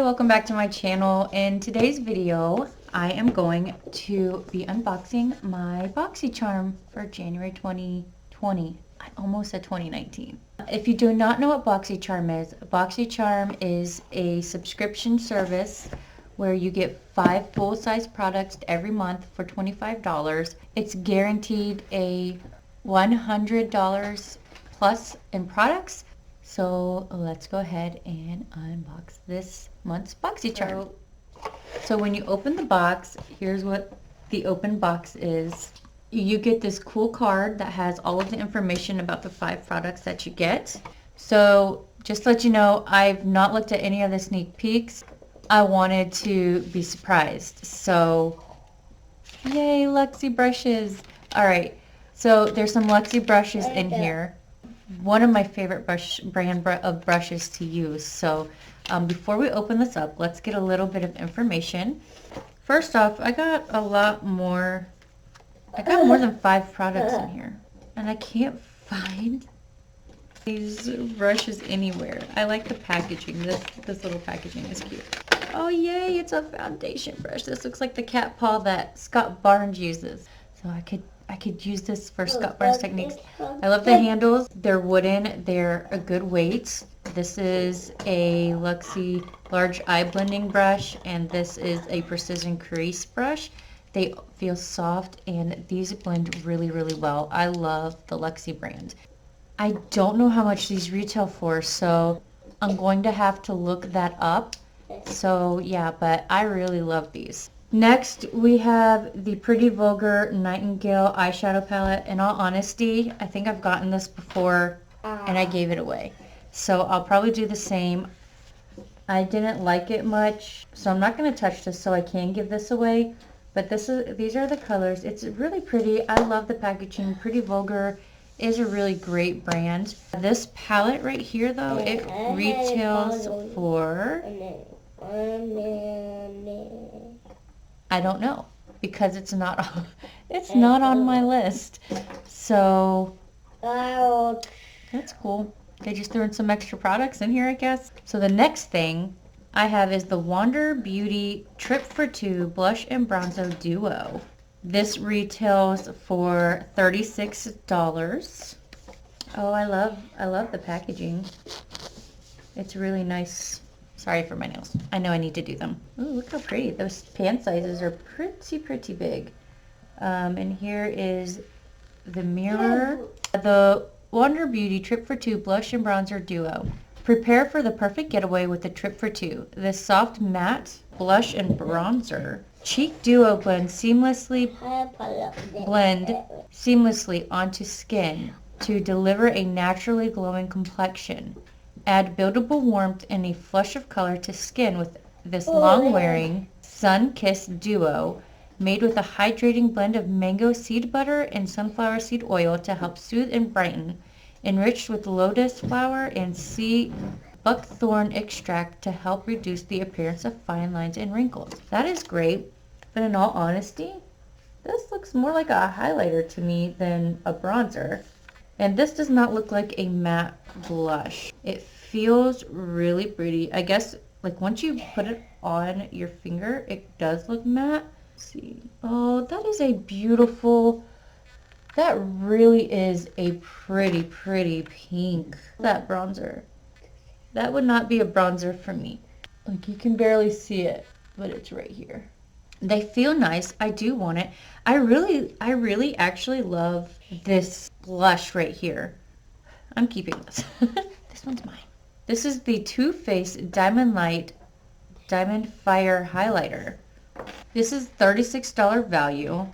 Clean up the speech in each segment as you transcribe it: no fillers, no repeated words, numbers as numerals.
welcome back to my channel. In today's video, I am going to be unboxing my BOXYCHARM for January 2020. I almost said 2019. If you do not know what BOXYCHARM is a subscription service where you get 5 full-size products every month for $25. It's guaranteed a $100 plus in products. So let's go ahead and unbox this month's BOXYCHARM. So when you open the box, here's what the open box is. You get this cool card that has all of the information about the 5 products that you get. So just to let you know, I've not looked at any of the sneak peeks. I wanted to be surprised. So yay, Luxie brushes. Alright, so there's some Luxie brushes in here. One of my favorite brand of brushes to use. So before we open this up, let's get a little bit of information. First off, I got more than 5 products in here, and I can't find these brushes anywhere. I like the packaging. This little packaging is cute. Oh yay, it's a foundation brush. This looks like the cat paw that Scott Barnes uses. So I could use this for Scott Barnes techniques. I love the handles. They're wooden. They're a good weight. This is a Luxie large eye blending brush, and this is a precision crease brush. They feel soft, and these blend really, really well. I love the Luxie brand. I don't know how much these retail for, so I'm going to have to look that up. So yeah, but I really love these. Next, we have the Pretty Vulgar Nightingale eyeshadow palette. In all honesty, I think I've gotten this before and I gave it away. So I'll probably do the same. I didn't like it much, so I'm not going to touch this, so I can give this away. But these are the colors. It's really pretty. I love the packaging. Pretty Vulgar is a really great brand. This palette right here, though, it retails for... I don't know, because it's not on my list. So that's cool. They just threw in some extra products in here, I guess. So the next thing I have is the Wander Beauty Trip for 2 Blush and Bronzer Duo. This retails for $36. Oh, I love the packaging. It's really nice. Sorry for my nails. I know I need to do them. Ooh, look how pretty. Those pan sizes are pretty big. And here is the mirror. The Wander Beauty Trip for 2 Blush and Bronzer Duo. Prepare for the perfect getaway with the Trip for 2. This soft matte blush and bronzer cheek duo blend seamlessly onto skin to deliver a naturally glowing complexion. Add buildable warmth and a flush of color to skin with this long-wearing sun-kissed duo made with a hydrating blend of mango seed butter and sunflower seed oil to help soothe and brighten, enriched with lotus flower and sea buckthorn extract to help reduce the appearance of fine lines and wrinkles. That is great, but in all honesty, this looks more like a highlighter to me than a bronzer. And this does not look like a matte blush. It feels really pretty. I guess like once you put it on your finger, it does look matte. Let's see. Oh, that is a beautiful, that really is a pretty pink. That bronzer. That would not be a bronzer for me. Like you can barely see it, but it's right here. They feel nice. I do want it. I really actually love this blush right here. I'm keeping this. This one's mine. This is the Too Faced Diamond Light Diamond Fire Highlighter. This is $36 value.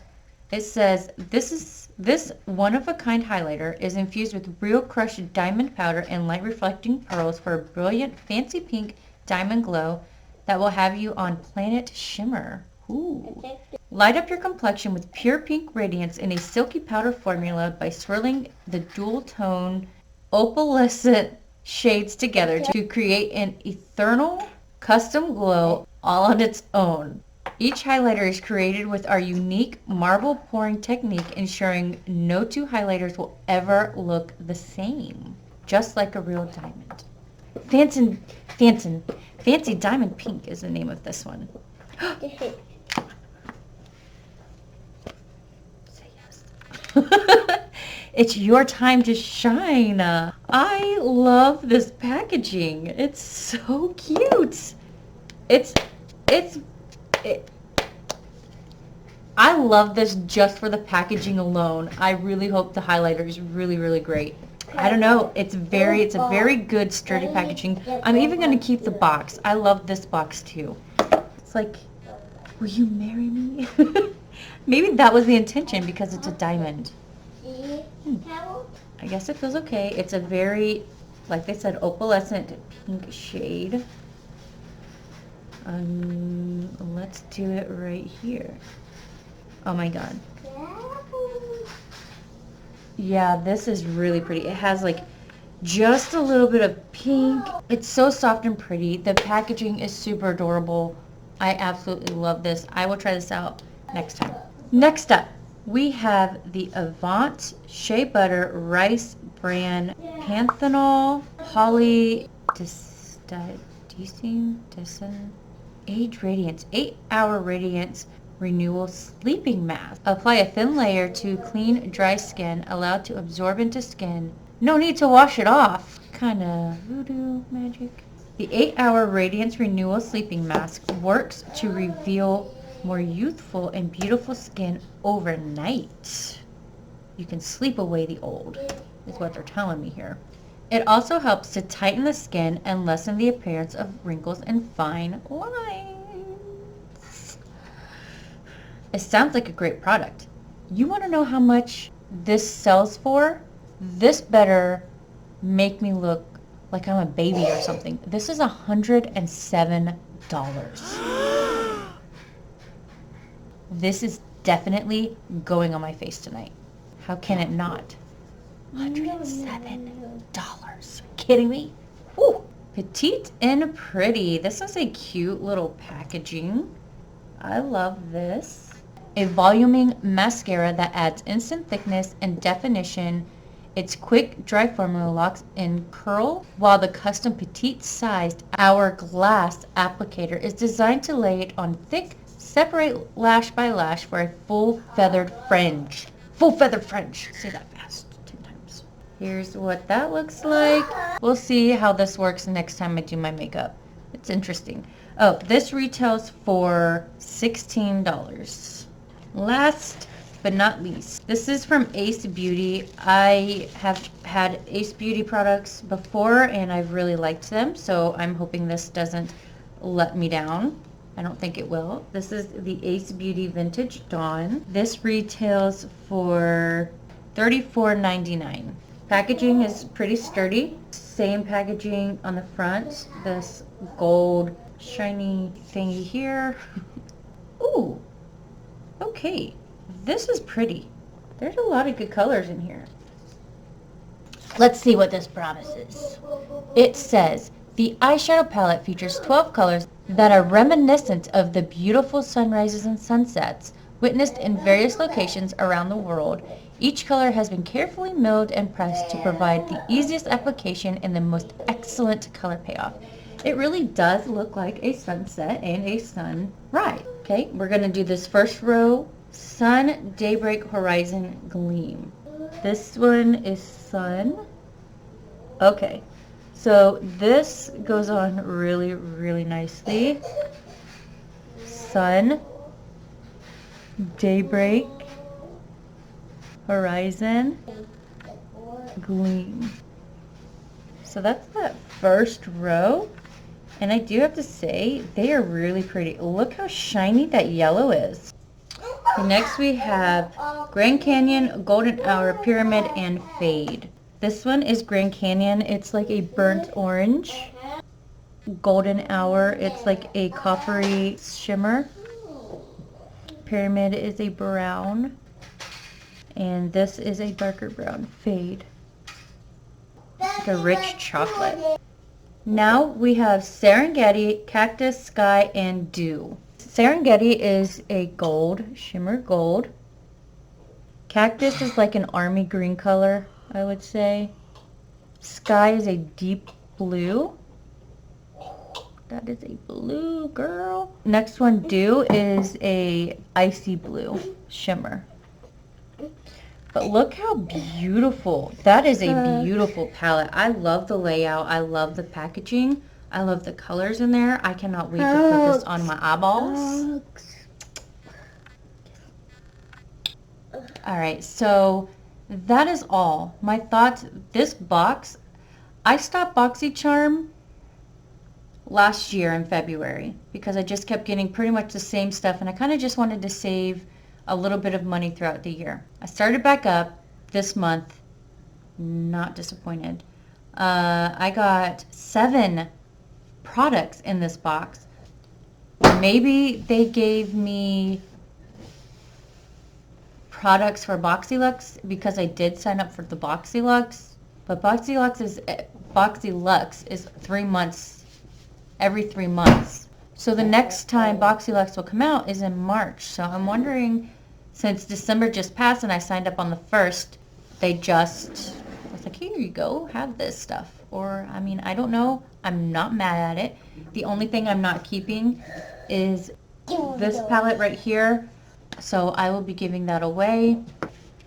It says this one-of-a-kind highlighter is infused with real crushed diamond powder and light reflecting pearls for a brilliant fancy pink diamond glow that will have you on planet shimmer. Ooh. Light up your complexion with pure pink radiance in a silky powder formula by swirling the dual-tone opalescent shades together to create an ethereal custom glow all on its own. Each highlighter is created with our unique marble pouring technique, ensuring no two highlighters will ever look the same, just like a real diamond. Fancy Diamond Pink is the name of this one. Say yes. It's your time to shine. I love this packaging. It's so cute. I love this just for the packaging alone. I really hope the highlighter is really, really great. I don't know. It's a very good sturdy packaging. I'm even going to keep the box. I love this box too. It's like, will you marry me? Maybe that was the intention because it's a diamond. I guess it feels okay. It's a very, like they said, opalescent pink shade. Let's do it right here. Oh my god. Yeah, this is really pretty. It has like just a little bit of pink. It's so soft and pretty. The packaging is super adorable. I absolutely love this. I will try this out next time. Next up, we have the Avant Shea Butter Rice Bran Panthenol Poly Age Radiance 8-hour Radiance Renewal Sleeping Mask. Apply a thin layer to clean, dry skin, allowed to absorb into skin. No need to wash it off. Kind of voodoo magic. The 8-hour Radiance Renewal Sleeping Mask works to reveal more youthful and beautiful skin overnight. You can sleep away the old, is what they're telling me here. It also helps to tighten the skin and lessen the appearance of wrinkles and fine lines. It sounds like a great product. You want to know how much this sells for? This better make me look like I'm a baby or something. This is $107. This is definitely going on my face tonight. How can it not? $107. Kidding me? Woo! Petite and pretty. This is a cute little packaging. I love this. A voluming mascara that adds instant thickness and definition. Its quick, dry formula locks in curl, while the custom petite-sized hourglass applicator is designed to lay it on thick, separate lash by lash for a full feathered fringe. Full feathered fringe. Say that fast 10 times. Here's what that looks like. We'll see how this works next time I do my makeup. It's interesting. Oh, this retails for $16. Last but not least, this is from Ace Beauty. I have had Ace Beauty products before and I've really liked them, so I'm hoping this doesn't let me down. I don't think it will. This is the Ace Beauty Vintage Dawn. This retails for $34.99. Packaging is pretty sturdy. Same packaging on the front. This gold shiny thingy here. Ooh, okay. This is pretty. There's a lot of good colors in here. Let's see what this promises. It says, the eyeshadow palette features 12 colors that are reminiscent of the beautiful sunrises and sunsets witnessed in various locations around the world. Each color has been carefully milled and pressed to provide the easiest application and the most excellent color payoff. It really does look like a sunset and a sunrise. Okay, we're going to do this first row. Sun, Daybreak, Horizon, Gleam. This one is Sun. Okay, so this goes on really, really nicely. Sun, Daybreak, Horizon, Gleam. So that's that first row. And I do have to say, they are really pretty. Look how shiny that yellow is. Next we have Grand Canyon, Golden Hour, Pyramid, and Fade. This one is Grand Canyon. It's like a burnt orange. Golden Hour, it's like a coppery shimmer. Pyramid is a brown. And this is a darker brown. Fade. Like a rich chocolate. Now we have Serengeti, Cactus, Sky, and Dew. Serengeti is a gold, shimmer gold. Cactus is like an army green color, I would say. Sky is a deep blue. that is a blue, girl. Next one due is a icy blue shimmer. But look how beautiful. That is a beautiful palette. I love the layout. I love the packaging. I love the colors in there. I cannot wait to put this on my eyeballs. Alright, so that is all. My thoughts, this box, I stopped BOXYCHARM last year in February because I just kept getting pretty much the same stuff and I kind of just wanted to save a little bit of money throughout the year. I started back up this month, not disappointed. I got 7 products in this box. Maybe they gave me products for BOXYLUX because I did sign up for the BOXYLUX, but BOXYLUX is 3 months, every 3 months. So the next time BOXYLUX will come out is in March. So I'm wondering, since December just passed and I signed up on the 1st, they just was like, here you go, have this stuff. Or, I mean, I don't know. I'm not mad at it. The only thing I'm not keeping is this palette right here. So I will be giving that away.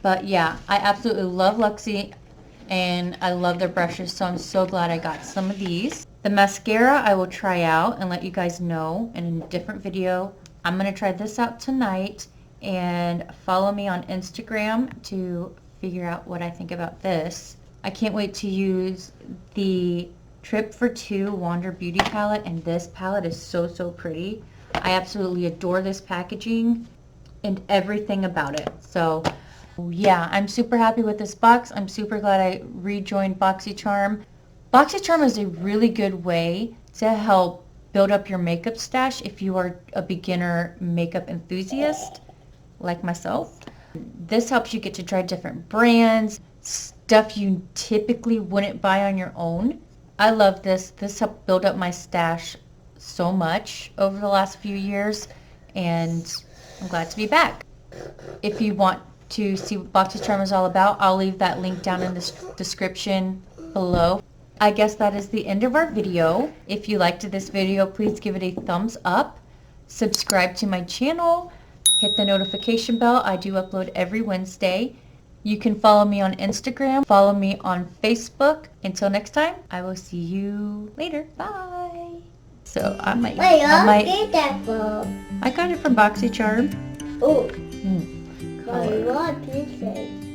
But yeah, I absolutely love Luxie and I love their brushes. So I'm so glad I got some of these. The mascara I will try out and let you guys know in a different video. I'm going to try this out tonight and follow me on Instagram to figure out what I think about this. I can't wait to use the Trip for Two Wander Beauty palette, and this palette is so pretty. I absolutely adore this packaging and everything about it. So yeah, I'm super happy with this box. I'm super glad I rejoined BOXYCHARM. BOXYCHARM is a really good way to help build up your makeup stash if you are a beginner makeup enthusiast like myself. This helps you get to try different brands, stuff you typically wouldn't buy on your own. I love this. This helped build up my stash so much over the last few years, and I'm glad to be back. If you want to see what BOXYCHARM is all about, I'll leave that link down in the description below. I guess that is the end of our video. If you liked this video, please give it a thumbs up. Subscribe to my channel. Hit the notification bell. I do upload every Wednesday. You can follow me on Instagram. Follow me on Facebook. Until next time, I will see you later. Bye. So I get that from? I got it from BOXYCHARM. Oh. Color. What did you say?